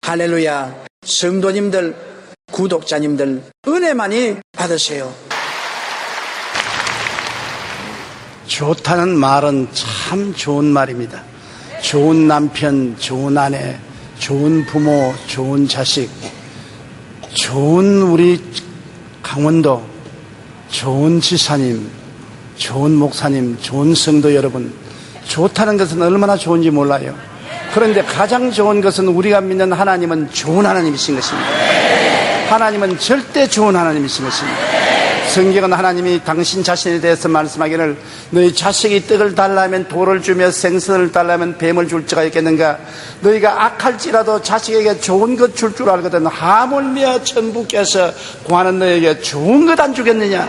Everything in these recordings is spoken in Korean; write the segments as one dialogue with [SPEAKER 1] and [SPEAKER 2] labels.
[SPEAKER 1] 할렐루야. 성도님들, 구독자님들 은혜 많이 받으세요. 좋다는 말은 참 좋은 말입니다. 좋은 남편, 좋은 아내, 좋은 부모, 좋은 자식, 좋은 우리 강원도, 좋은 지사님, 좋은 목사님, 좋은 성도 여러분, 좋다는 것은 얼마나 좋은지 몰라요. 그런데 가장 좋은 것은 우리가 믿는 하나님은 좋은 하나님이신 것입니다. 하나님은 절대 좋은 하나님이신 것입니다. 성경은 하나님이 당신 자신에 대해서 말씀하기를 너희 자식이 떡을 달라면 돌을 주며 생선을 달라면 뱀을 줄 자가 있겠는가. 너희가 악할지라도 자식에게 좋은 것 줄 줄 알거든 하물며 천부께서 구하는 너희에게 좋은 것 안 주겠느냐.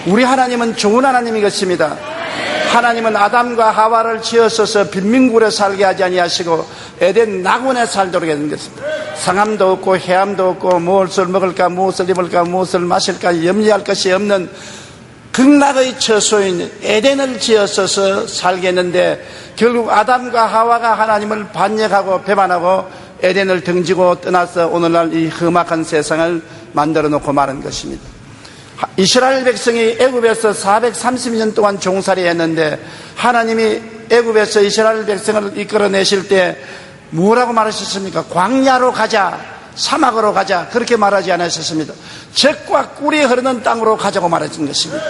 [SPEAKER 1] 우리 하나님은 좋은 하나님이 것입니다. 하나님은 아담과 하와를 지으셔서 빈민굴에 살게 하지 아니하시고 에덴 낙원에 살도록 했는 것입니다. 상함도 없고 해함도 없고 무엇을 먹을까 무엇을 입을까 무엇을 마실까 염려할 것이 없는 극락의 처소인 에덴을 지어서 살게 했는데 결국 아담과 하와가 하나님을 반역하고 배반하고 에덴을 등지고 떠나서 오늘날 이 험악한 세상을 만들어 놓고 마는 것입니다. 이스라엘 백성이 애굽에서 430년 동안 종살이 했는데 하나님이 애굽에서 이스라엘 백성을 이끌어내실 때 뭐라고 말하셨습니까? 광야로 가자, 사막으로 가자, 그렇게 말하지 않으셨습니다. 젖과 꿀이 흐르는 땅으로 가자고 말하신 것입니다.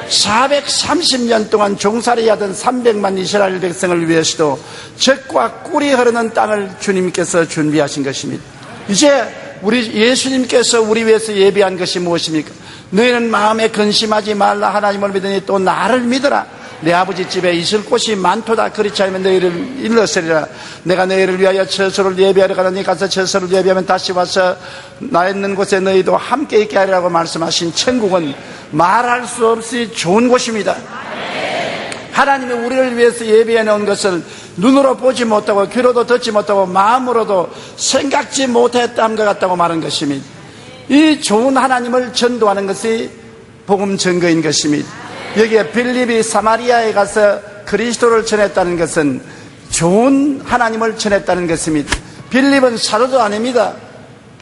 [SPEAKER 1] 430년 동안 종살이 하던 300만 이스라엘 백성을 위해서도 젖과 꿀이 흐르는 땅을 주님께서 준비하신 것입니다. 이제 우리 예수님께서 우리 위해서 예비한 것이 무엇입니까? 너희는 마음에 근심하지 말라. 하나님을 믿으니 또 나를 믿어라. 내 아버지 집에 있을 곳이 많도다. 그렇지 않으면 너희를 일러서리라. 내가 너희를 위하여 처소를 예비하러 가더니 가서 처소를 예비하면 다시 와서 나 있는 곳에 너희도 함께 있게 하리라고 말씀하신 천국은 말할 수 없이 좋은 곳입니다. 하나님이 우리를 위해서 예비해 놓은 것을 눈으로 보지 못하고 귀로도 듣지 못하고 마음으로도 생각지 못했던 것 같다고 말한 것입니다. 이 좋은 하나님을 전도하는 것이 복음 증거인 것입니다. 여기에 빌립이 사마리아에 가서 그리스도를 전했다는 것은 좋은 하나님을 전했다는 것입니다. 빌립은 사도도 아닙니다.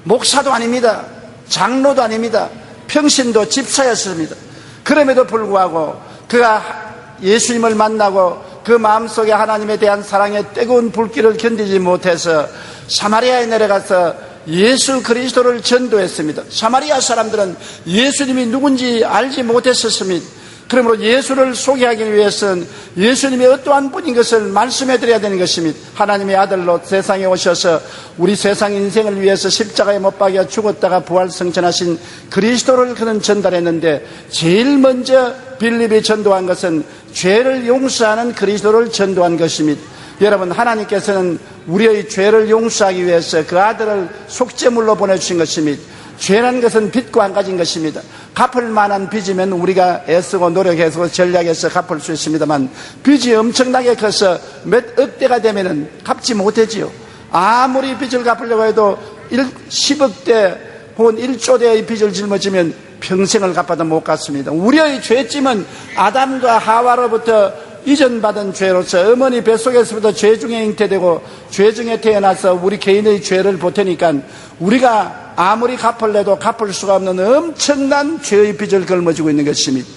[SPEAKER 1] 목사도 아닙니다. 장로도 아닙니다. 평신도 집사였습니다. 그럼에도 불구하고 그가 예수님을 만나고 그 마음속에 하나님에 대한 사랑의 뜨거운 불길을 견디지 못해서 사마리아에 내려가서 예수 그리스도를 전도했습니다. 사마리아 사람들은 예수님이 누군지 알지 못했었습니다. 그러므로 예수를 소개하기 위해서는 예수님이 어떠한 분인 것을 말씀해 드려야 되는 것입니다. 하나님의 아들로 세상에 오셔서 우리 세상 인생을 위해서 십자가에 못 박여 죽었다가 부활승천하신 그리스도를 그는 전달했는데 제일 먼저 빌립이 전도한 것은 죄를 용서하는 그리스도를 전도한 것입니다. 여러분, 하나님께서는 우리의 죄를 용서하기 위해서 그 아들을 속죄물로 보내주신 것입니다. 죄라는 것은 빚과 한 가지인 것입니다. 갚을 만한 빚이면 우리가 애쓰고 노력해서 전략해서 갚을 수 있습니다만 빚이 엄청나게 커서 몇 억대가 되면은 갚지 못하지요. 아무리 빚을 갚으려고 해도 10억대 혹은 1조대의 빚을 짊어지면 평생을 갚아도 못 갚습니다. 우리의 죄짐은 아담과 하와로부터 이전받은 죄로서 어머니 뱃속에서부터 죄 중에 잉태되고 죄 중에 태어나서 우리 개인의 죄를 보태니까 우리가 아무리 갚을래도 갚을 수가 없는 엄청난 죄의 빚을 걸머지고 있는 것입니다.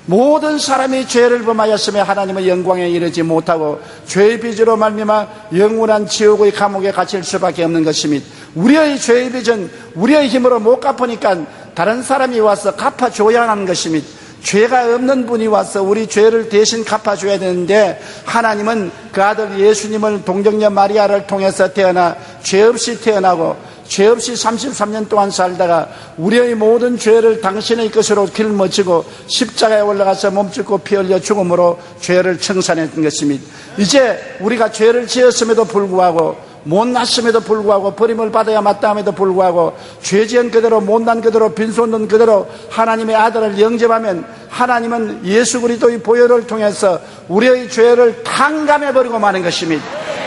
[SPEAKER 1] 모든 사람이 죄를 범하였으며 하나님의 영광에 이르지 못하고 죄의 빚으로 말미암아 영원한 지옥의 감옥에 갇힐 수밖에 없는 것입니다. 우리의 죄의 빚은 우리의 힘으로 못 갚으니까 다른 사람이 와서 갚아줘야 하는 것입니다. 죄가 없는 분이 와서 우리 죄를 대신 갚아줘야 되는데 하나님은 그 아들 예수님을 동정녀 마리아를 통해서 태어나 죄 없이 태어나고 죄 없이 33년 동안 살다가 우리의 모든 죄를 당신의 것으로 짊어지고 십자가에 올라가서 몸짓고 피 흘려 죽음으로 죄를 청산했던 것입니다. 이제 우리가 죄를 지었음에도 불구하고 못났음에도 불구하고 버림을 받아야 마땅함에도 불구하고 죄지은 그대로 못난 그대로 빈손 그대로 하나님의 아들을 영접하면 하나님은 예수 그리스도의 보혈을 통해서 우리의 죄를 탕감해버리고 마는 것입니다.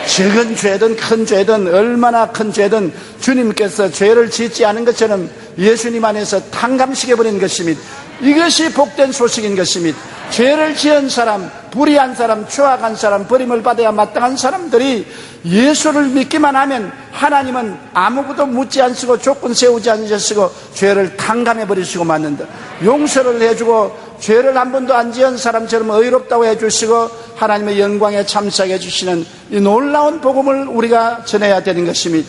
[SPEAKER 1] 적은 죄든 큰 죄든 얼마나 큰 죄든 주님께서 죄를 짓지 않은 것처럼 예수님 안에서 탕감시켜버리는 것입니다. 이것이 복된 소식인 것입니다. 죄를 지은 사람, 불의한 사람, 추악한 사람, 버림을 받아야 마땅한 사람들이 예수를 믿기만 하면 하나님은 아무것도 묻지 않으시고 조건 세우지 않으시고 죄를 탕감해 버리시고 맞는다. 용서를 해주고 죄를 한 번도 안 지은 사람처럼 의롭다고 해주시고 하나님의 영광에 참석해 해주시는 이 놀라운 복음을 우리가 전해야 되는 것입니다.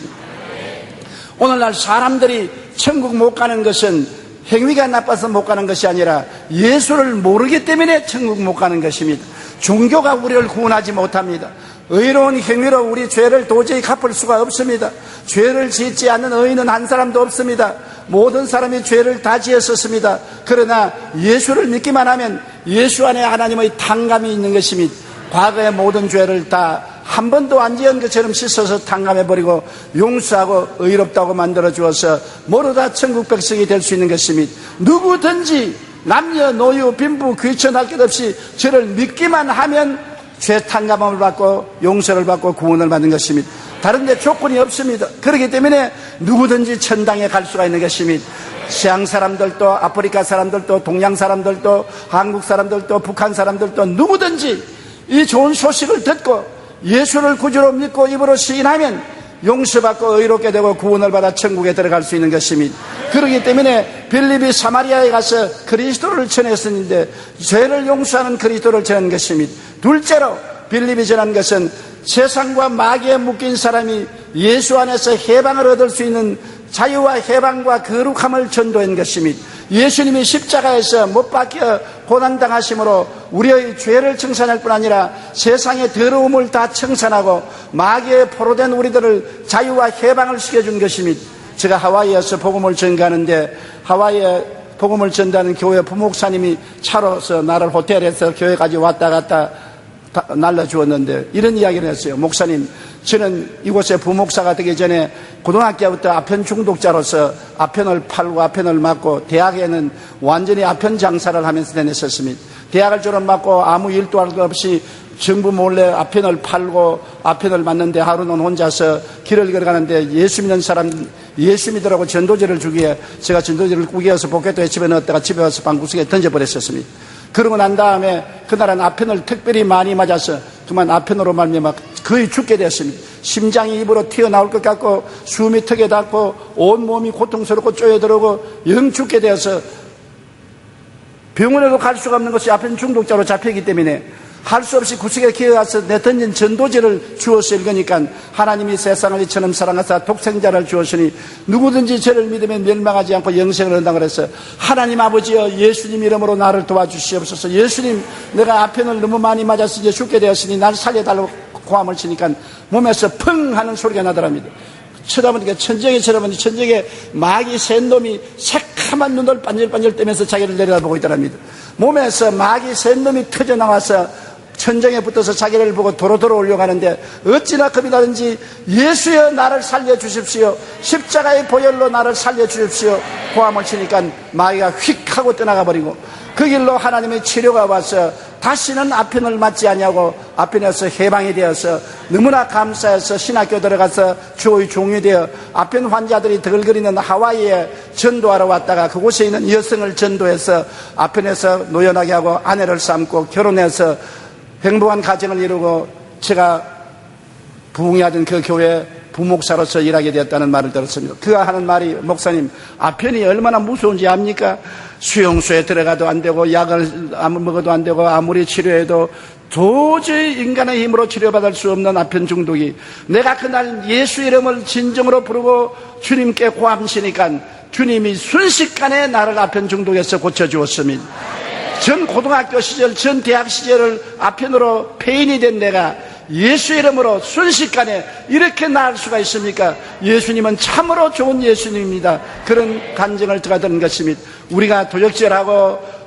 [SPEAKER 1] 오늘날 사람들이 천국 못 가는 것은 행위가 나빠서 못 가는 것이 아니라 예수를 모르기 때문에 천국 못 가는 것입니다. 종교가 우리를 구원하지 못합니다. 의로운 행위로 우리 죄를 도저히 갚을 수가 없습니다. 죄를 짓지 않는 의인은 한 사람도 없습니다. 모든 사람이 죄를 다 지었었습니다. 그러나 예수를 믿기만 하면 예수 안에 하나님의 탕감이 있는 것입니다. 과거의 모든 죄를 다 한 번도 안 지은 것처럼 씻어서 탕감해버리고 용서하고 의롭다고 만들어 주어서 모두 다 천국 백성이 될 수 있는 것입니다. 누구든지 남녀 노유 빈부 귀천할 것 없이 저를 믿기만 하면 죄 탕감을 받고 용서를 받고 구원을 받는 것입니다. 다른 데 조건이 없습니다. 그렇기 때문에 누구든지 천당에 갈 수가 있는 것입니다. 서양 사람들도 아프리카 사람들도 동양 사람들도 한국 사람들도 북한 사람들도 누구든지 이 좋은 소식을 듣고 예수를 구주로 믿고 입으로 시인하면 용서받고 의롭게 되고 구원을 받아 천국에 들어갈 수 있는 것입니다. 그렇기 때문에 빌립이 사마리아에 가서 그리스도를 전했었는데 죄를 용서하는 그리스도를 전한 것입니다. 둘째로 빌립이 전한 것은 세상과 마귀에 묶인 사람이 예수 안에서 해방을 얻을 수 있는 자유와 해방과 거룩함을 전도한 것입니다. 예수님이 십자가에서 못 박혀 고난당하심으로 우리의 죄를 청산할 뿐 아니라 세상의 더러움을 다 청산하고 마귀에 포로된 우리들을 자유와 해방을 시켜준 것입니다. 제가 하와이에서 복음을 전가하는데 하와이에 복음을 전다는 교회 부목사님이 차로서 나를 호텔에서 교회까지 왔다 갔다 날려주었는데 이런 이야기를 했어요. 목사님, 저는 이곳에 부목사가 되기 전에 고등학교부터 아편 중독자로서 아편을 팔고 아편을 맞고 대학에는 완전히 아편 장사를 하면서 다녔었습니다. 대학을 졸업받고 아무 일도 할 것 없이 정부 몰래 아편을 팔고 아편을 맞는데 하루는 혼자서 길을 걸어가는데 예수 믿는 사람 예수 믿으라고 전도제를 주기에 제가 전도제를 구겨서 포켓도에 집에 넣었다가 집에 와서 방구석에 던져버렸었습니다. 그러고 난 다음에 그날은 아편을 특별히 많이 맞아서 그만 아편으로 말미암아 거의 죽게 됐습니다. 심장이 입으로 튀어나올 것 같고 숨이 턱에 닿고 온몸이 고통스럽고 쪼여들고 영 죽게 되어서 병원에도 갈 수가 없는 것이 아편 중독자로 잡히기 때문에 할 수 없이 구석에 기어가서 내던진 전도제를 주어서 읽으니까 하나님이 세상을 이처럼 사랑하사 독생자를 주었으니 누구든지 저를 믿으면 멸망하지 않고 영생을 얻는다고 그래서 하나님 아버지여 예수님 이름으로 나를 도와주시옵소서. 예수님, 내가 아편을 너무 많이 맞아서 이제 죽게 되었으니 날 살려달라고 고함을 치니까 몸에서 펑 하는 소리가 나더랍니다. 쳐다보니까 천정에 쳐다보니 천정에 마귀 센 놈이 새카만 눈을 반질반질 뜨면서 자기를 내려다보고 있더랍니다. 몸에서 마귀 센 놈이 터져나와서 천정에 붙어서 자기를 보고 도로도로 올려가는데 어찌나 겁이 나든지 예수여 나를 살려주십시오. 십자가의 보혈로 나를 살려주십시오. 고함을 치니까 마귀가 휙 하고 떠나가 버리고 그 길로 하나님의 치료가 와서 다시는 아편을 맞지 아니하고 아편에서 해방이 되어서 너무나 감사해서 신학교 들어가서 주의 종이 되어 아편 환자들이 덜거리는 하와이에 전도하러 왔다가 그곳에 있는 여성을 전도해서 아편에서 노연하게 하고 아내를 삼고 결혼해서 행복한 가정을 이루고 제가 부흥하던 그 교회 부목사로서 일하게 되었다는 말을 들었습니다. 그가 하는 말이 목사님 아편이 얼마나 무서운지 압니까? 수용소에 들어가도 안 되고 약을 먹어도 안 되고 아무리 치료해도 도저히 인간의 힘으로 치료받을 수 없는 아편 중독이 내가 그날 예수 이름을 진정으로 부르고 주님께 고함시니까 주님이 순식간에 나를 아편 중독에서 고쳐주었습니다. 전 고등학교 시절, 전 대학 시절을 아편으로 폐인이 된 내가 예수 이름으로 순식간에 이렇게 나을 수가 있습니까? 예수님은 참으로 좋은 예수님입니다. 그런 간증을 제가 들은 것입니다. 우리가 도적질하고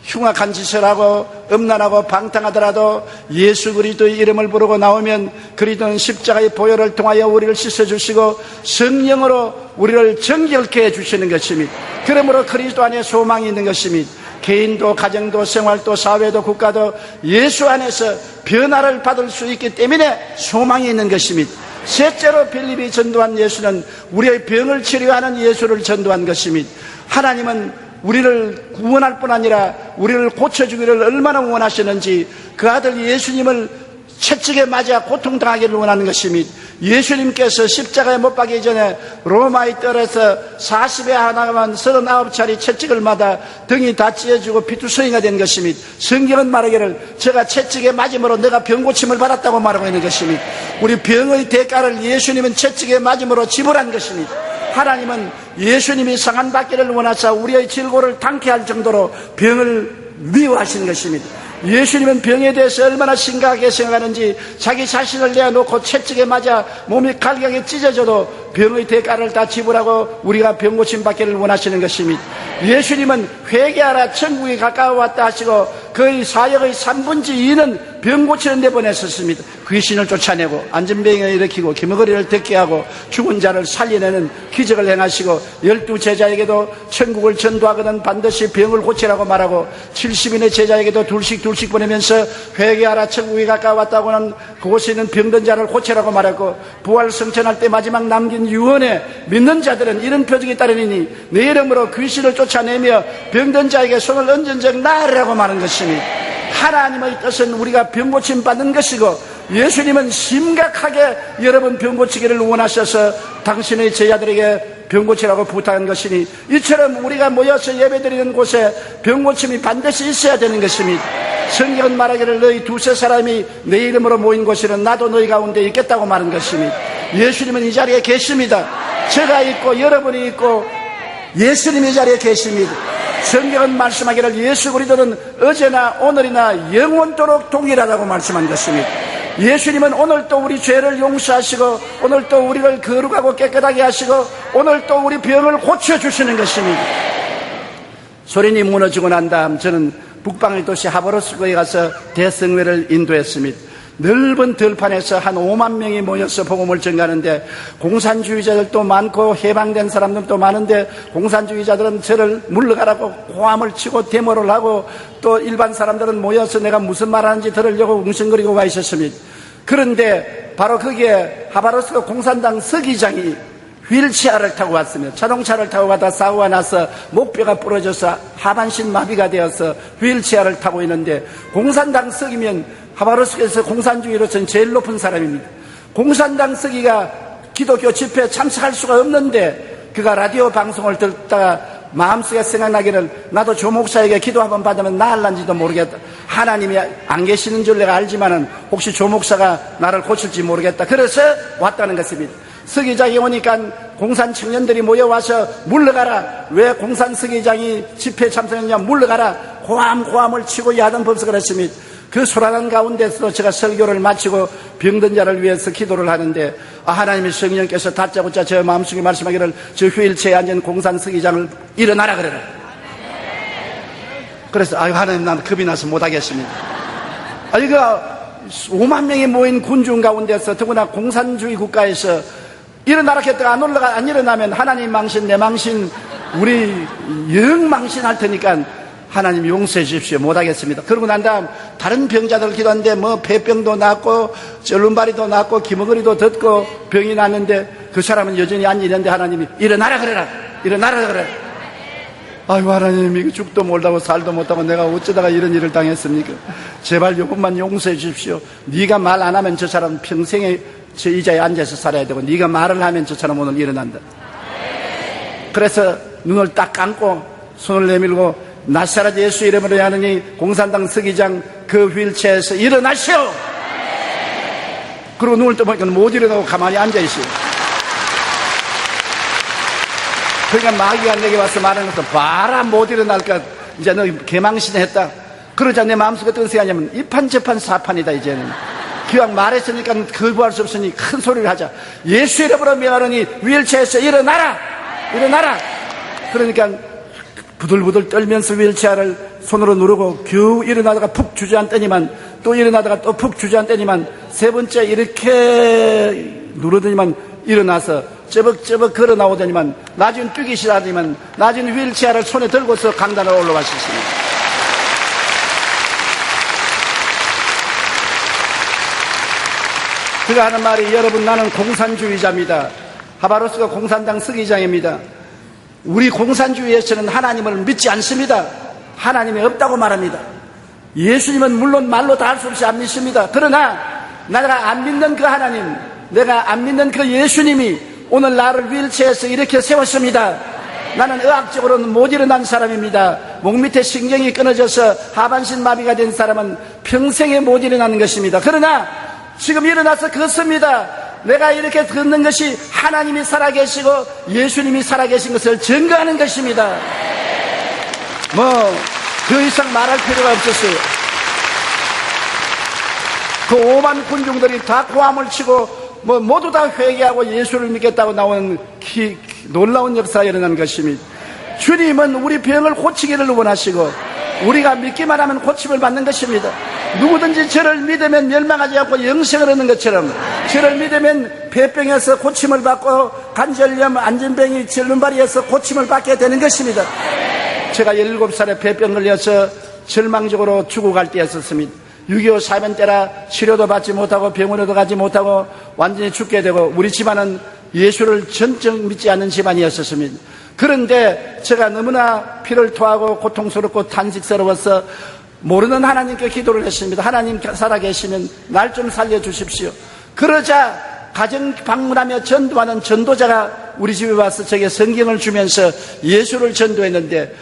[SPEAKER 1] 흉악한 짓을 하고 음란하고 방탕하더라도 예수 그리스도의 이름을 부르고 나오면 그리스도는 십자가의 보혈을 통하여 우리를 씻어주시고 성령으로 우리를 정결케 해주시는 것입니다. 그러므로 그리스도 안에 소망이 있는 것입니다. 개인도 가정도 생활도 사회도 국가도 예수 안에서 변화를 받을 수 있기 때문에 소망이 있는 것입니다. 셋째로 빌립이 전도한 예수는 우리의 병을 치료하는 예수를 전도한 것입니다. 하나님은 우리를 구원할 뿐 아니라 우리를 고쳐주기를 얼마나 원하시는지 그 아들 예수님을 채찍에 맞아 고통당하기를 원하는 것입니다. 예수님께서 십자가에 못 박기 전에 로마의 뜰에서 40에 하나만 39차례 채찍을 맞아 등이 다 찢어지고 피투성이가 된 것입니다. 성경은 말하기를 제가 채찍에 맞음으로 내가 병고침을 받았다고 말하고 있는 것입니다. 우리 병의 대가를 예수님은 채찍에 맞음으로 지불한 것입니다. 하나님은 예수님이 상한받기를 원하사 우리의 질고를 당케 할 정도로 병을 미워하시는 것입니다. 예수님은 병에 대해서 얼마나 심각하게 생각하는지 자기 자신을 내어놓고 채찍에 맞아 몸이 갈각에 찢어져도 병의 대가를 다 지불하고 우리가 병고침 받기를 원하시는 것입니다. 예수님은 회개하라 천국이 가까워왔다 하시고 그의 사역의 3분의 2는 병 고치는 데 보냈었습니다. 귀신을 쫓아내고 안전병을 일으키고 기머거리를 듣게 하고 죽은 자를 살려내는 기적을 행하시고 12 제자에게도 천국을 전도하거든 반드시 병을 고치라고 말하고 70인의 제자에게도 둘씩 보내면서 회개하라 천국이 가까웠다고는 그곳에 있는 병든 자를 고치라고 말하고 부활 성천할 때 마지막 남긴 유언에 믿는 자들은 이런 표적이 따르니 내 이름으로 귀신을 쫓아내며 병든 자에게 손을 얹은 적 나으리라고 말한 것입니다. 하나님의 뜻은 우리가 병고침 받는 것이고 예수님은 심각하게 여러분 병고치기를 원하셔서 당신의 제자들에게 병고치라고 부탁한 것이니 이처럼 우리가 모여서 예배드리는 곳에 병고침이 반드시 있어야 되는 것입니다. 성경은 말하기를 너희 두세 사람이 내 이름으로 모인 곳에는 나도 너희 가운데 있겠다고 말한 것입니다. 예수님은 이 자리에 계십니다. 제가 있고 여러분이 있고 예수님이 이 자리에 계십니다. 성경은 말씀하기를 예수 그리스도는 어제나 오늘이나 영원토록 동일하다고 말씀한 것입니다. 예수님은 오늘 또 우리 죄를 용서하시고 오늘 또 우리를 거룩하고 깨끗하게 하시고 오늘 또 우리 병을 고쳐주시는 것입니다. 소련이 무너지고 난 다음 저는 북방의 도시 하바롭스크에 가서 대성회를 인도했습니다. 넓은 들판에서 한 5만 명이 모여서 복음을 전가하는데 공산주의자들도 많고 해방된 사람들도 많은데 공산주의자들은 저를 물러가라고 고함을 치고 데모를 하고 또 일반 사람들은 모여서 내가 무슨 말하는지 들으려고 웅성거리고 와 있었습니다. 그런데 바로 거기에 하바롭스크 공산당 서기장이 휠체어를 타고 왔으며 자동차를 타고 가다 사고가 나서 목뼈가 부러져서 하반신 마비가 되어서 휠체어를 타고 있는데 공산당 서기면 하바롭스크에서 공산주의로서는 제일 높은 사람입니다. 공산당 서기가 기독교 집회에 참석할 수가 없는데 그가 라디오 방송을 듣다가 마음속에 생각나기를 나도 조 목사에게 기도 한번 받으면 나을란지도 모르겠다. 하나님이 안 계시는 줄 내가 알지만은 혹시 조 목사가 나를 고칠지 모르겠다. 그래서 왔다는 것입니다. 서기장이 오니까 공산 청년들이 모여와서 물러가라. 왜 공산 서기장이 집회에 참석했냐 물러가라. 고함을 치고 야단 법석을 했습니다. 그 소란한 가운데서 제가 설교를 마치고 병든 자를 위해서 기도를 하는데 하나님의 성령께서 다짜고짜 저 마음속에 말씀하기를 저 휠체어에 앉은 공산 서기장을 일어나라 그래라. 그래서 하나님 난 겁이 나서 못하겠습니다. 그 5만 명이 모인 군중 가운데서 더구나 공산주의 국가에서 일어나라 했다가 안 일어나면 하나님 망신 내 망신 우리 영 망신할 테니까 하나님 용서해 주십시오. 못하겠습니다. 그러고 난 다음 다른 병자들 기도하는데 뭐 폐병도 낫고 쩔름바리도 낫고 기머거리도 덧고 병이 났는데 그 사람은 여전히 앉아있는데 하나님이 일어나라 그래라. 일어나라 그래. 아이고 하나님 이거 죽도 못하고 살도 못하고 내가 어쩌다가 이런 일을 당했습니까? 제발 이것만 용서해 주십시오. 네가 말 안 하면 저 사람 평생에 저 의자에 앉아서 살아야 되고 네가 말을 하면 저 사람 오늘 일어난다. 그래서 눈을 딱 감고 손을 내밀고 나사렛 예수 이름으로 하느니 공산당 서기장 그 휠체어에서 일어나시오. 그리고 눈을 떠보니까 못 일어나고 가만히 앉아있어요. 그러니까 마귀가 내게 와서 말하는 것도 봐라 못 일어날까 이제 너 개망신했다. 그러자 내 마음속에 어떤 생각이냐면 이판저판 사판이다. 이제는 기왕 말했으니까 거부할 수 없으니 큰 소리를 하자. 예수 이름으로 명하노니 휠체어에서 일어나라. 일어나라. 그러니까 부들부들 떨면서 휠체어를 손으로 누르고 겨우 일어나다가 푹 주저앉더니만 또 일어나다가 또 푹 주저앉더니만 세 번째 이렇게 누르더니만 일어나서 쩌벅쩌벅 걸어 나오더니만 나중에 뛰기 시작하더니만 나중에 휠체어를 손에 들고서 강단을 올라가셨습니다. 그가 하는 말이 여러분 나는 공산주의자입니다. 하바롭스크 공산당 서기장입니다. 우리 공산주의에서는 하나님을 믿지 않습니다. 하나님이 없다고 말합니다. 예수님은 물론 말로 다 할 수 없이 안 믿습니다. 그러나 내가 안 믿는 그 하나님, 내가 안 믿는 그 예수님이 오늘 나를 휠체어에서 이렇게 세웠습니다. 나는 의학적으로는 못 일어난 사람입니다. 목 밑에 신경이 끊어져서 하반신 마비가 된 사람은 평생에 못 일어나는 것입니다. 그러나 지금 일어나서 걷습니다. 내가 이렇게 걷는 것이 하나님이 살아계시고 예수님이 살아계신 것을 증거하는 것입니다. 더 이상 말할 필요가 없었어요. 그 5만 군중들이 다 고함을 치고 모두 다 회개하고 예수를 믿겠다고 나오는 놀라운 역사가 일어난 것입니다. 주님은 우리 병을 고치기를 원하시고 우리가 믿기만 하면 고침을 받는 것입니다. 누구든지 저를 믿으면 멸망하지 않고 영생을 얻는 것처럼 저를 믿으면 폐병에서 고침을 받고 관절염, 안진병이 절름발이에서 고침을 받게 되는 것입니다. 제가 17살에 폐병 걸려서 절망적으로 죽어갈 때였었습니다. 6.25 사변 때라 치료도 받지 못하고 병원에도 가지 못하고 완전히 죽게 되고 우리 집안은 예수를 전적 믿지 않는 집안이었습니다. 그런데 제가 너무나 피를 토하고 고통스럽고 탄식스러워서 모르는 하나님께 기도를 했습니다. 하나님 살아계시면 날 좀 살려주십시오. 그러자 가정 방문하며 전도하는 전도자가 우리 집에 와서 제게 성경을 주면서 예수를 전도했는데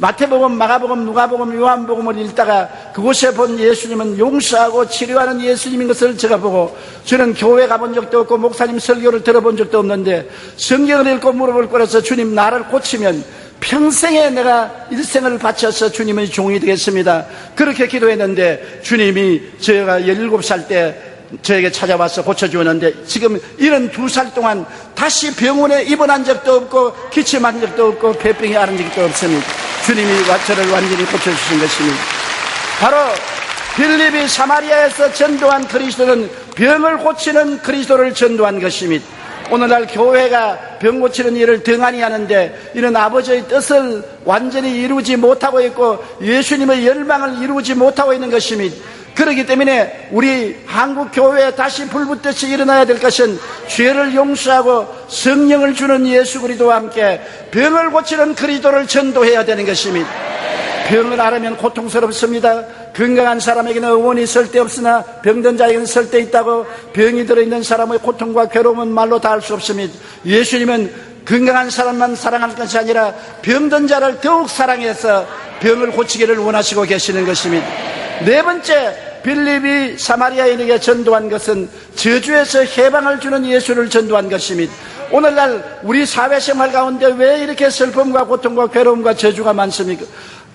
[SPEAKER 1] 마태복음, 마가복음, 누가복음, 요한복음을 읽다가 그곳에 본 예수님은 용서하고 치료하는 예수님인 것을 제가 보고 저는 교회 가본 적도 없고 목사님 설교를 들어본 적도 없는데 성경을 읽고 물어볼 거라서 주님 나를 고치면 평생에 내가 일생을 바쳐서 주님의 종이 되겠습니다. 그렇게 기도했는데 주님이 제가 17살 때 저에게 찾아와서 고쳐주었는데 지금 72살 동안 다시 병원에 입원한 적도 없고 기침한 적도 없고 폐병이 앓은 적도 없습니다. 주님이 저를 완전히 고쳐주신 것입니다. 바로 빌립이 사마리아에서 전도한 그리스도는 병을 고치는 그리스도를 전도한 것입니다. 오늘날 교회가 병 고치는 일을 등한히 하는데 이런 아버지의 뜻을 완전히 이루지 못하고 있고 예수님의 열망을 이루지 못하고 있는 것입니다. 그렇기 때문에 우리 한국 교회에 다시 불붙듯이 일어나야 될 것은 죄를 용서하고 성령을 주는 예수 그리스도와 함께 병을 고치는 그리스도를 전도해야 되는 것입니다. 병을 앓으면 고통스럽습니다. 건강한 사람에게는 의원이 쓸데없으나 병든 자에게는 쓸데있다고 병이 들어있는 사람의 고통과 괴로움은 말로 다 할 수 없습니다. 예수님은 건강한 사람만 사랑할 것이 아니라 병든 자를 더욱 사랑해서 병을 고치기를 원하시고 계시는 것입니다. 네 번째, 빌립이 사마리아인에게 전도한 것은 저주에서 해방을 주는 예수를 전도한 것입니다. 오늘날 우리 사회생활 가운데 왜 이렇게 슬픔과 고통과 괴로움과 저주가 많습니까?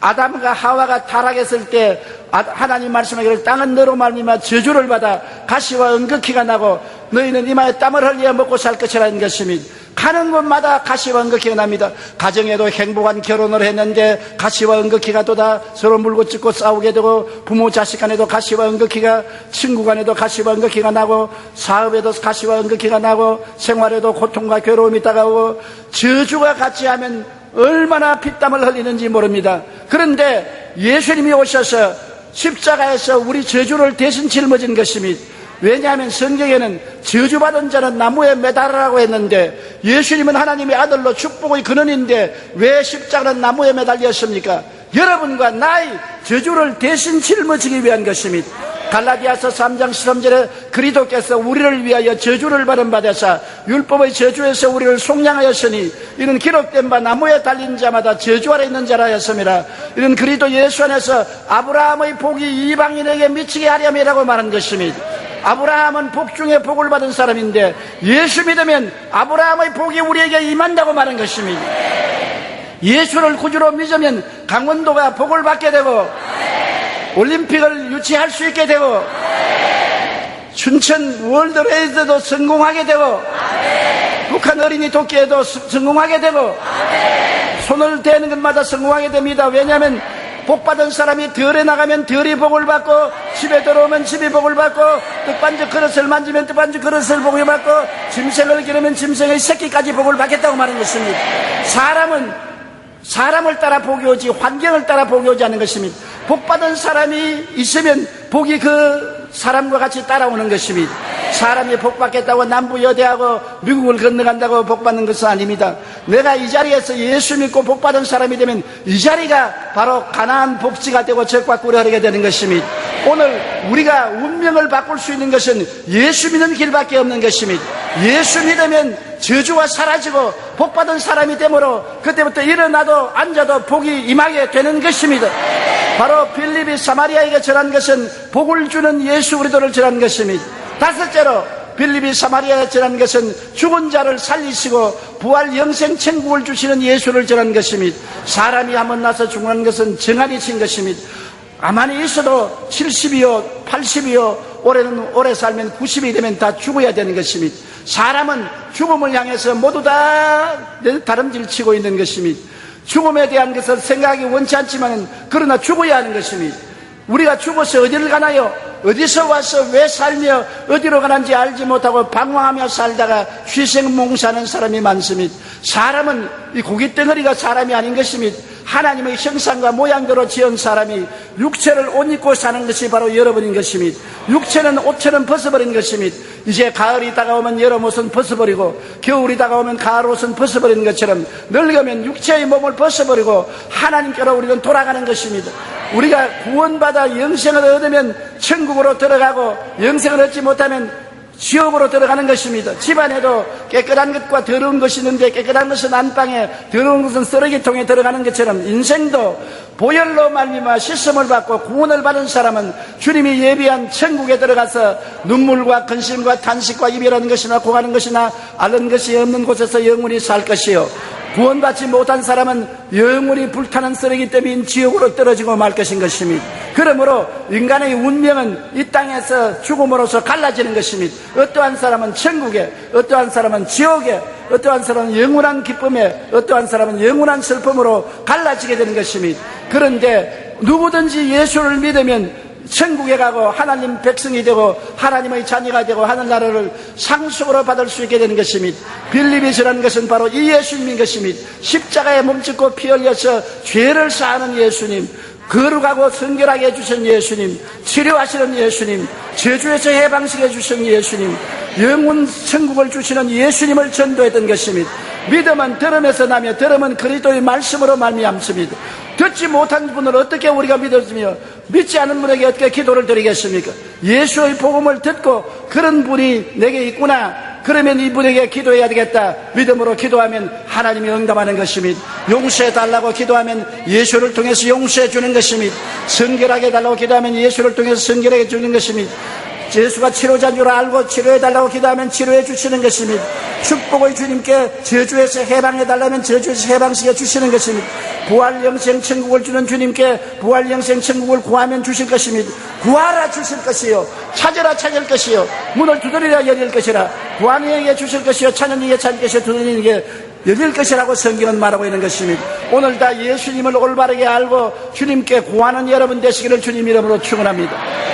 [SPEAKER 1] 아담과 하와가 타락했을 때 하나님 말씀하기를 땅은 너로 말미암아 저주를 받아 가시와 응극기가 나고 너희는 이마에 땀을 흘려 먹고 살 것이라는 것입니다. 가는 곳마다 가시와 응극기가 납니다. 가정에도 행복한 결혼을 했는데 가시와 응극기가 또다 서로 물고 찢고 싸우게 되고 부모 자식 간에도 가시와 응극기가, 친구 간에도 가시와 응극기가 나고 사업에도 가시와 응극기가 나고 생활에도 고통과 괴로움이 다가오고 저주가 같이 하면 얼마나 피땀을 흘리는지 모릅니다. 그런데 예수님이 오셔서 십자가에서 우리 저주를 대신 짊어진 것입니다. 왜냐하면 성경에는 저주받은 자는 나무에 매달으라고 했는데 예수님은 하나님의 아들로 축복의 근원인데 왜 십자가는 나무에 매달렸습니까? 여러분과 나의 저주를 대신 짊어지기 위한 것입니다. 갈라디아서 3장 13절에 그리스도께서 우리를 위하여 저주를 받은 바되사 율법의 저주에서 우리를 속량하였으니 이는 기록된 바 나무에 달린 자마다 저주 아래 있는 자라 하였음이라. 이는 그리스도 예수 안에서 아브라함의 복이 이방인에게 미치게 하렴이라고 말한 것입니다. 아브라함은 복 중에 복을 받은 사람인데 예수 믿으면 아브라함의 복이 우리에게 임한다고 말한 것입니다. 예수를 구주로 믿으면 강원도가 복을 받게 되고 올림픽을 유치할 수 있게 되고 춘천 월드레이스도 성공하게 되고 북한 어린이 도끼에도 성공하게 되고 손을 대는 것마다 성공하게 됩니다. 왜냐하면 복받은 사람이 덜에 나가면 덜이 복을 받고 집에 들어오면 집이 복을 받고 떡반죽 그릇을 만지면 떡반죽 그릇을 복을 받고 짐승을 기르면 짐승의 새끼까지 복을 받겠다고 말하는 것입니다. 사람을 따라 복이 오지 환경을 따라 복이 오지 않는 것입니다. 복받은 사람이 있으면 복이 그 사람과 같이 따라오는 것입니다. 사람이 복받겠다고 남부 여대하고 미국을 건너간다고 복받는 것은 아닙니다. 내가 이 자리에서 예수 믿고 복받은 사람이 되면 이 자리가 바로 가나안 복지가 되고 적과 꿀이 흐르게 되는 것입니다. 오늘 우리가 운명을 바꿀 수 있는 것은 예수 믿는 길밖에 없는 것입니다. 예수 믿으면 저주가 사라지고 복받은 사람이 되므로 그때부터 일어나도 앉아도 복이 임하게 되는 것입니다. 바로 빌립이 사마리아에게 전한 것은 복을 주는 예수 그리스도를 전한 것입니다. 다섯째로 빌립이 사마리아에 전한 것은 죽은 자를 살리시고 부활 영생 천국을 주시는 예수를 전한 것입니다. 사람이 한번 나서 죽는 것은 정한이신 것입니다. 가만히 있어도 70이요 80이요 올해는 오래 살면 90이 되면 다 죽어야 되는 것입니다. 사람은 죽음을 향해서 모두 다 다름질 치고 있는 것입니다. 죽음에 대한 것을 생각하기 원치 않지만 그러나 죽어야 하는 것입니다. 우리가 죽어서 어디를 가나요? 어디서 와서 왜 살며 어디로 가는지 알지 못하고 방황하며 살다가 휘생몽사하는 사람이 많습니다. 사람은 이 고깃덩어리가 사람이 아닌 것입니다. 하나님의 형상과 모양대로 지은 사람이 육체를 옷 입고 사는 것이 바로 여러분인 것입니다. 육체는 옷처럼 벗어버린 것입니다. 이제 가을이 다가오면 여름 옷은 벗어버리고 겨울이 다가오면 가을 옷은 벗어버리는 것처럼 늙으면 육체의 몸을 벗어버리고 하나님께로 우리는 돌아가는 것입니다. 우리가 구원받아 영생을 얻으면 천국으로 들어가고 영생을 얻지 못하면 지옥으로 들어가는 것입니다. 집안에도 깨끗한 것과 더러운 것이 있는데 깨끗한 것은 안방에 더러운 것은 쓰레기통에 들어가는 것처럼 인생도 보혈로 말미암아 씻음을 받고 구원을 받은 사람은 주님이 예비한 천국에 들어가서 눈물과 근심과 탄식과 이별하는 것이나 고하는 것이나 앓는 것이 없는 곳에서 영원히 살 것이요, 구원받지 못한 사람은 영원히 불타는 쓰레기 때문에 지옥으로 떨어지고 말 것인 것입니다. 그러므로 인간의 운명은 이 땅에서 죽음으로써 갈라지는 것입니다. 어떠한 사람은 천국에, 어떠한 사람은 지옥에, 어떠한 사람은 영원한 기쁨에, 어떠한 사람은 영원한 슬픔으로 갈라지게 되는 것입니다. 그런데 누구든지 예수를 믿으면 천국에 가고 하나님 백성이 되고 하나님의 자녀가 되고 하늘나라를 상속으로 받을 수 있게 되는 것입니다. 빌립이 전한 것은 바로 이 예수님인 것입니다. 십자가에 몸짓고 피 흘려서 죄를 사하는 예수님, 거룩하고 성결하게 해주신 예수님, 치료하시는 예수님, 저주에서 해방시켜 주신 예수님, 영원 천국을 주시는 예수님을 전도했던 것입니다. 믿음은 들음에서 나며 들음은 그리스도의 말씀으로 말미암습니다. 듣지 못한 분을 어떻게 우리가 믿었으며 믿지 않은 분에게 어떻게 기도를 드리겠습니까? 예수의 복음을 듣고 그런 분이 내게 있구나, 그러면 이분에게 기도해야 되겠다, 믿음으로 기도하면 하나님이 응답하는 것입니다. 용서해 달라고 기도하면 예수를 통해서 용서해 주는 것입니다. 성결하게 달라고 기도하면 예수를 통해서 성결하게 주는 것입니다. 예수가 치료자인 줄 알고 치료해 달라고 기도하면 치료해 주시는 것입니다. 축복의 주님께 저주에서 해방해 달라면 저주에서 해방시켜 주시는 것입니다. 부활 영생 천국을 주는 주님께 부활 영생 천국을 구하면 주실 것입니다. 구하라 주실 것이요, 찾으라 찾을 것이요, 문을 두드리라 열릴 것이라. 구하는 주실 것이요, 찾는 이에게 찾을 것이요, 두드리는 이에게 열릴 것이라고 성경은 말하고 있는 것입니다. 오늘 다 예수님을 올바르게 알고 주님께 구하는 여러분 되시기를 주님 이름으로 축원합니다.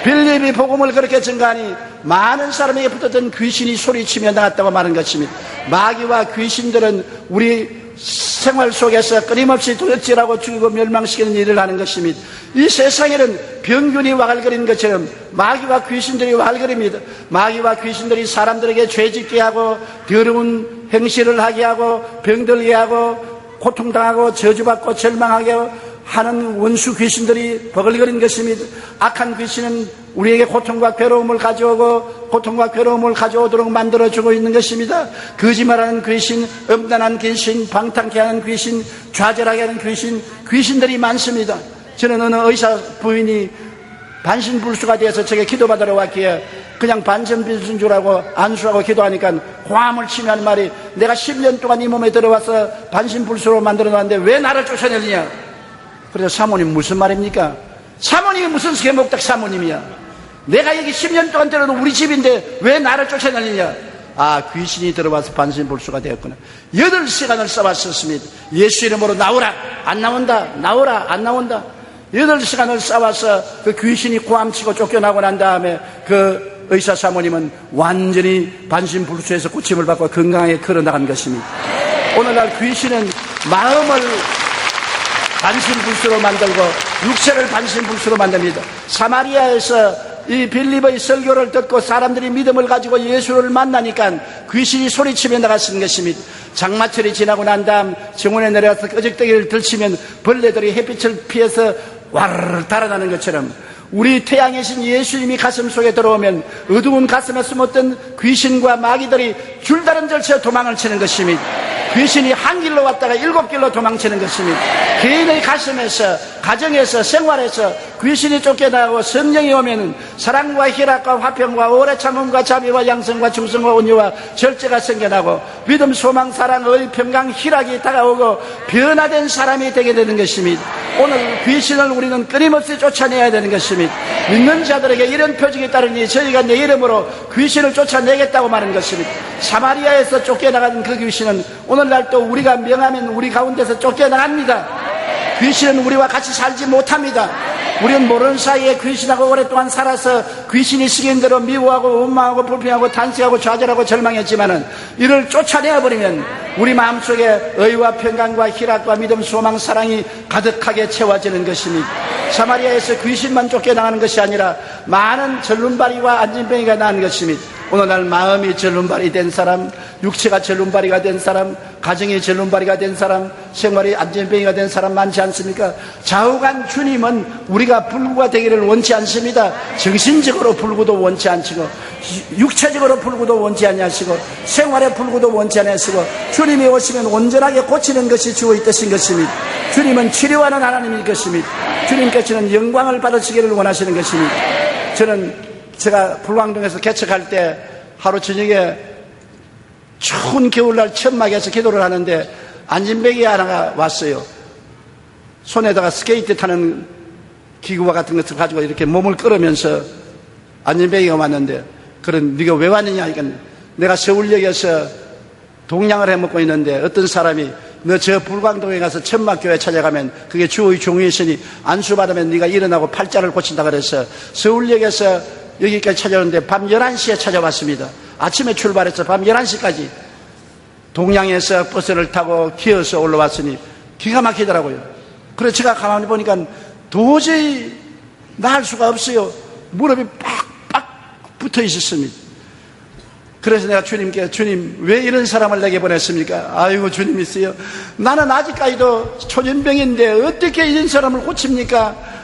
[SPEAKER 1] 빌립이 복음을 그렇게 증가하니 많은 사람에게 붙었던 귀신이 소리치며 나갔다고 말한 것입니다. 마귀와 귀신들은 우리 생활 속에서 끊임없이 도둑질하고 죽이고 멸망시키는 일을 하는 것입니다. 이 세상에는 병균이 와글거리는 것처럼 마귀와 귀신들이 와글거립니다. 마귀와 귀신들이 사람들에게 죄짓게 하고 더러운 행실을 하게 하고 병들게 하고 고통당하고 저주받고 절망하게 하는 원수 귀신들이 버글거리는 것입니다. 악한 귀신은 우리에게 고통과 괴로움을 가져오고 고통과 괴로움을 가져오도록 만들어주고 있는 것입니다. 거짓말하는 귀신, 음란한 귀신, 방탕케 하는 귀신, 좌절하게 하는 귀신, 귀신들이 많습니다. 저는 어느 의사 부인이 반신불수가 되어서 저게 기도받으러 왔기에 그냥 반신불수인 줄 알고 안수하고 기도하니까 고함을 치며 하는 말이, 내가 10년 동안 이 몸에 들어와서 반신불수로 만들어놨는데 왜 나를 쫓아내느냐. 그래서 사모님 무슨 말입니까? 사모님이 무슨 개목닥 사모님이야. 내가 여기 10년 동안 들어도 우리 집인데 왜 나를 쫓아내느냐. 아, 귀신이 들어와서 반신불수가 되었구나. 8시간을 싸웠었습니다. 예수 이름으로 나오라, 안 나온다, 나오라, 안 나온다. 8시간을 싸워서 그 귀신이 고함치고 쫓겨나고 난 다음에 그 의사 사모님은 완전히 반신불수에서 고침을 받고 건강하게 걸어나간 것입니다. 오늘날 귀신은 마음을 반신불수로 만들고 육체를 반신불수로 만듭니다. 사마리아에서 이 빌립의 설교를 듣고 사람들이 믿음을 가지고 예수를 만나니까 귀신이 소리치며 나갔는 것입니다. 장마철이 지나고 난 다음 정원에 내려가서 끄적대기를 들치면 벌레들이 햇빛을 피해서 와르르 달아나는 것처럼 우리 태양이신 예수님이 가슴 속에 들어오면 어두운 가슴에 숨었던 귀신과 마귀들이 줄다른 절차 도망을 치는 것입니다. 귀신이 한 길로 왔다가 7길로 도망치는 것입니다. 개인의 가슴에서, 가정에서, 생활에서 귀신이 쫓겨나고 성령이 오면 사랑과 희락과 화평과 오래 참음과 자비와 양성과 충성과 온유와 절제가 생겨나고 믿음, 소망, 사랑, 의, 평강, 희락이 다가오고 변화된 사람이 되게 되는 것입니다. 오늘 귀신을 우리는 끊임없이 쫓아내야 되는 것입니다. 믿는 자들에게 이런 표징이 따르니 저희가 내 이름으로 귀신을 쫓아내겠다고 말하는 것입니다. 사마리아에서 쫓겨나간 그 귀신은 오늘날 또 우리가 명하면 우리 가운데서 쫓겨나갑니다. 귀신은 우리와 같이 살지 못합니다. 우리는 모르는 사이에 귀신하고 오랫동안 살아서 귀신이 시키는 대로 미워하고 원망하고 불평하고 탄식하고 좌절하고 절망했지만은 이를 쫓아내어버리면 우리 마음속에 의와 평강과 희락과 믿음, 소망, 사랑이 가득하게 채워지는 것입니다. 사마리아에서 귀신만 쫓겨나가는 것이 아니라 많은 절름발이와 안진뱅이가 나는 것입니다. 오늘날 마음이 절름발이 된 사람, 육체가 절름발이가 된 사람, 가정이 절름발이가 된 사람, 생활이 안전뱅이가 된 사람 많지 않습니까? 좌우간 주님은 우리가 불구가 되기를 원치 않습니다. 정신적으로 불구도 원치 않으시고 육체적으로 불구도 원치 아니하시고 생활의 불구도 원치 아니하시고 주님이 오시면 온전하게 고치는 것이 주의 뜻인 것입니다. 주님은 치료하는 하나님일 것입니다. 주님께서는 영광을 받으시기를 원하시는 것입니다. 제가 불광동에서 개척할 때 하루 저녁에 추운 겨울날 천막에서 기도를 하는데 안진뱅이 하나가 왔어요. 손에다가 스케이트 타는 기구와 같은 것을 가지고 이렇게 몸을 끌으면서 안진뱅이가 왔는데, 그런 네가 왜 왔느냐? 그러니까 내가 서울역에서 동양을 해먹고 있는데 어떤 사람이 너 저 불광동에 가서 천막교회 찾아가면 그게 주의 종이 있으니 안수받으면 네가 일어나고 팔자를 고친다 그래서 서울역에서 여기까지 찾아오는데 밤 11시에 찾아왔습니다. 아침에 출발해서 밤 11시까지 동양에서 버스를 타고 기어서 올라왔으니 기가 막히더라고요. 그래서 제가 가만히 보니까 도저히 나을 수가 없어요. 무릎이 빡빡 붙어 있었습니다. 그래서 내가 주님께, 주님 왜 이런 사람을 내게 보냈습니까? 아이고 주님 있어요. 나는 아직까지도 초전병인데 어떻게 이런 사람을 고칩니까?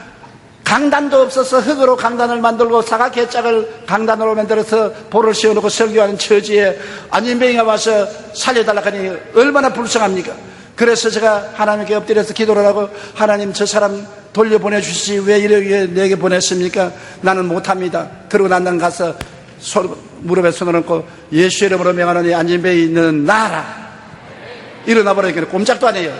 [SPEAKER 1] 강단도 없어서 흙으로 강단을 만들고 사각개짝을 강단으로 만들어서 볼을 씌워놓고 설교하는 처지에 안진뱅이가 와서 살려달라고 하니 얼마나 불쌍합니까? 그래서 제가 하나님께 엎드려서 기도를 하고, 하나님 저 사람 돌려보내주시지 왜 이렇게 내게 보냈습니까? 나는 못합니다. 그러고 난 다음 가서 무릎에 손을 얹고 예수 이름으로 명하노니 안진뱅이 너는 나아라. 일어나 버리니까 꼼짝도 안 해요.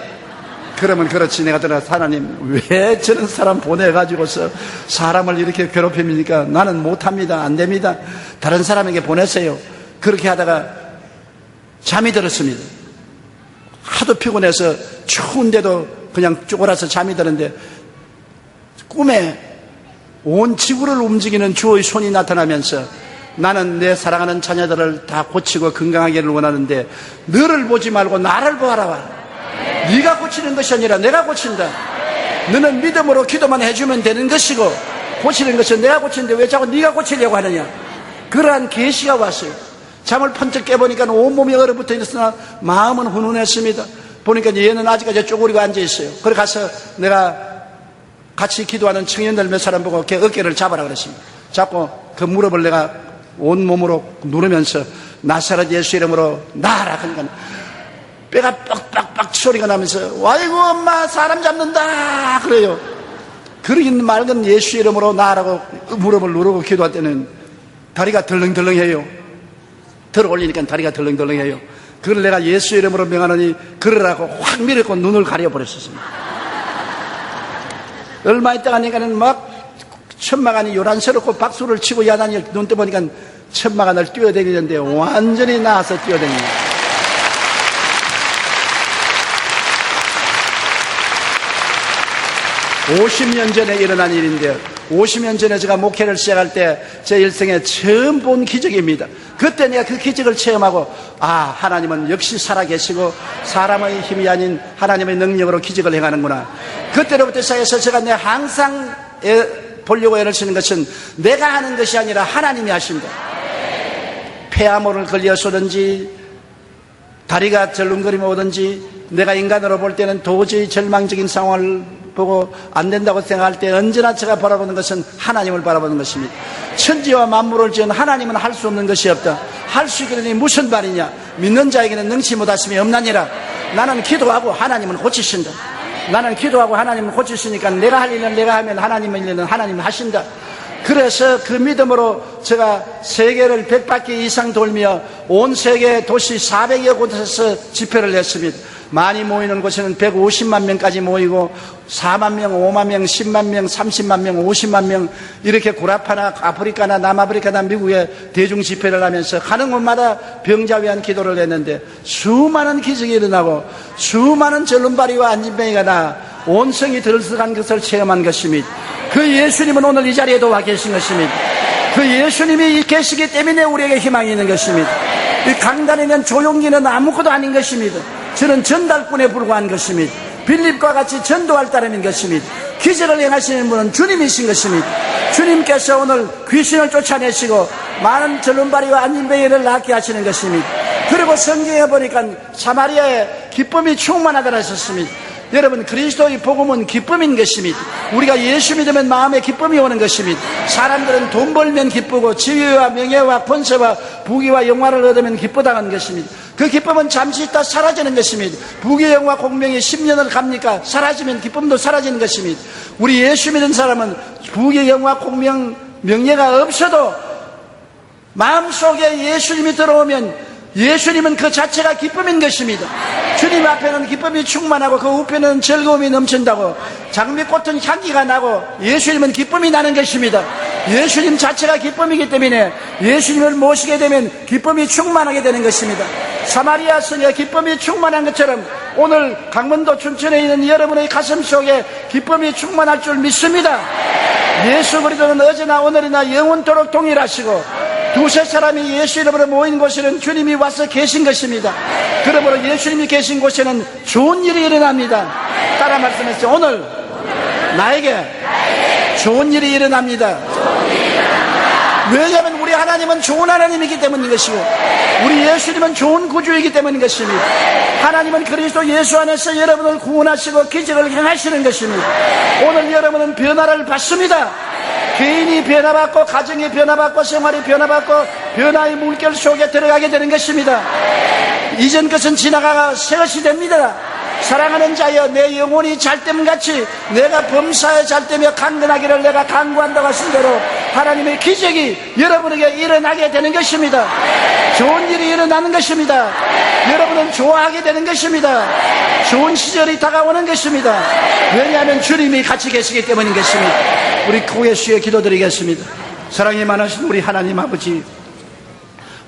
[SPEAKER 1] 그러면 그렇지, 내가 들어서 하나님 왜 저런 사람 보내가지고서 사람을 이렇게 괴롭힙니까? 나는 못합니다. 안 됩니다. 다른 사람에게 보내세요. 그렇게 하다가 잠이 들었습니다. 하도 피곤해서 추운데도 그냥 쪼그라서 잠이 드는데 꿈에 온 지구를 움직이는 주의 손이 나타나면서 나는 내 사랑하는 자녀들을 다 고치고 건강하기를 원하는데 너를 보지 말고 나를 보아라. 네가 고치는 것이 아니라 내가 고친다. 너는 믿음으로 기도만 해주면 되는 것이고 고치는 것은 내가 고치는데 왜 자꾸 네가 고치려고 하느냐. 그러한 계시가 왔어요. 잠을 번쩍 깨보니까 온몸이 얼어붙어 있으나 마음은 훈훈했습니다. 보니까 얘는 아직까지 쪼그리고 앉아있어요. 그래 가서 내가 같이 기도하는 청년들 몇 사람 보고 어깨를 잡아라 그랬습니다. 잡고 그 무릎을 내가 온몸으로 누르면서 나사렛 예수 이름으로 나아라. 그러니까 뼈가 빡빡빡 소리가 나면서 아이고 엄마 사람 잡는다 그래요. 그러긴 맑은 예수 이름으로 나아라고 무릎을 누르고 기도할 때는 다리가 덜렁덜렁해요. 들어 올리니까 다리가 덜렁덜렁해요. 그걸 내가 예수 이름으로 명하노니 그러라고 확 밀었고 눈을 가려버렸었습니다. 얼마 있다가 하니까는 막 천막안이 요란스럽고 박수를 치고 야단이 눈 떠보니까 천막안을 뛰어다니는데 완전히 나아서 뛰어다닙니다. 50년 전에 일어난 일인데요. 50년 전에 제가 목회를 시작할 때 제 일생에 처음 본 기적입니다. 그때 내가 그 기적을 체험하고 하나님은 역시 살아계시고 사람의 힘이 아닌 하나님의 능력으로 기적을 행하는구나. 그때로부터 시작해서 제가 항상 보려고 애를 쓰는 것은 내가 하는 것이 아니라 하나님이 하신다. 폐암호를 걸려서든지 다리가 절름거리며 오든지 내가 인간으로 볼 때는 도저히 절망적인 상황을 보고 안 된다고 생각할 때 언제나 제가 바라보는 것은 하나님을 바라보는 것입니다. 천지와 만물을 지은 하나님은 할 수 없는 것이 없다. 할 수 있겠느니 무슨 말이냐. 믿는 자에게는 능치 못하심이 없나니라. 나는 기도하고 하나님은 고치신다. 나는 기도하고 하나님은 고치시니까 내가 할 일은 내가 하면 하나님의 일은 하나님은 하신다. 그래서 그 믿음으로 제가 세계를 100바퀴 이상 돌며 온 세계 도시 400여 곳에서 집회를 했습니다. 많이 모이는 곳에는 150만 명까지 모이고 4만 명, 5만 명, 10만 명, 30만 명, 50만 명 이렇게 구라파나 아프리카나 남아프리카나 미국에 대중 집회를 하면서 가는 곳마다 병자 위한 기도를 했는데 수많은 기적이 일어나고 수많은 절름발이와 안진뱅이가 나 온성이 들썩한 것을 체험한 것입니다. 그 예수님은 오늘 이 자리에도 와 계신 것입니다. 그 예수님이 계시기 때문에 우리에게 희망이 있는 것입니다. 이 강단에 있는 조용기는 아무것도 아닌 것입니다. 저는 전달꾼에 불과한 것입니다. 빌립과 같이 전도할 따름인 것입니다. 기적을 행하시는 분은 주님이신 것입니다. 주님께서 오늘 귀신을 쫓아내시고 많은 절름발이와 안진뱅이를 낫게 하시는 것입니다. 그리고 성경에 보니까 사마리아에 기쁨이 충만하다고 하셨습니다. 여러분, 그리스도의 복음은 기쁨인 것입니다. 우리가 예수 믿으면 마음에 기쁨이 오는 것입니다. 사람들은 돈 벌면 기쁘고 지위와 명예와 권세와 부귀와 영화를 얻으면 기쁘다는 것입니다. 그 기쁨은 잠시 있다 사라지는 것입니다. 부귀, 영화, 공명이 10년을 갑니까? 사라지면 기쁨도 사라지는 것입니다. 우리 예수 믿는 사람은 부귀, 영화, 공명, 명예가 없어도 마음속에 예수님이 들어오면 예수님은 그 자체가 기쁨인 것입니다. 주님 앞에는 기쁨이 충만하고 그 우편은 즐거움이 넘친다고 장미꽃은 향기가 나고 예수님은 기쁨이 나는 것입니다. 예수님 자체가 기쁨이기 때문에 예수님을 모시게 되면 기쁨이 충만하게 되는 것입니다. 사마리아 성에 기쁨이 충만한 것처럼 오늘 강원도 춘천에 있는 여러분의 가슴 속에 기쁨이 충만할 줄 믿습니다. 예수 그리스도는 어제나 오늘이나 영원토록 동일하시고 두세 사람이 예수 이름으로 모인 곳에는 주님이 와서 계신 것입니다. 그러므로 예수님이 계신 곳에는 좋은 일이 일어납니다. 따라 말씀하시죠. 오늘 나에게 좋은 일이 일어납니다. 왜냐하면 우리 하나님은 좋은 하나님이기 때문인 것이고 우리 예수님은 좋은 구주이기 때문인 것입니다. 하나님은 그리스도 예수 안에서 여러분을 구원하시고 기적을 행하시는 것입니다. 오늘 여러분은 변화를 받습니다. 개인이 변화받고 가정이 변화받고 생활이 변화받고 변화의 물결 속에 들어가게 되는 것입니다. 이전 것은 지나가가 새 것이 됩니다. 사랑하는 자여, 내 영혼이 잘됨같이 내가 범사에 잘되며 강건하기를 내가 간구한다고 하신 대로 하나님의 기적이 여러분에게 일어나게 되는 것입니다. 좋은 일이 일어나는 것입니다. 여러분은 좋아하게 되는 것입니다. 좋은 시절이 다가오는 것입니다. 왜냐하면 주님이 같이 계시기 때문인 것입니다. 우리 고개 숙여 기도드리겠습니다. 사랑이 많으신 우리 하나님 아버지,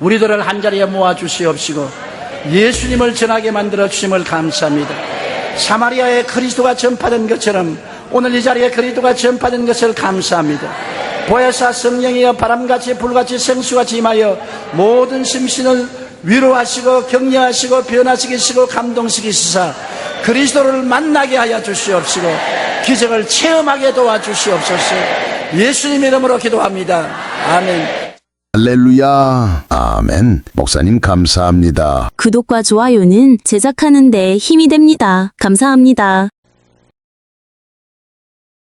[SPEAKER 1] 우리들을 한자리에 모아주시옵시고 예수님을 전하게 만들어 주심을 감사합니다. 사마리아에 그리스도가 전파된 것처럼 오늘 이 자리에 그리스도가 전파된 것을 감사합니다. 보혜사 성령이여 바람같이 불같이 생수같이 임하여 모든 심신을 위로하시고 격려하시고 변화시키시고 감동시키시사 그리스도를 만나게 하여 주시옵시고 기적을 체험하게 도와주시옵소서. 예수님 이름으로 기도합니다. 아멘.
[SPEAKER 2] 할렐루야. 아멘. 목사님 감사합니다.
[SPEAKER 3] 구독과 좋아요는 제작하는 데 힘이 됩니다. 감사합니다.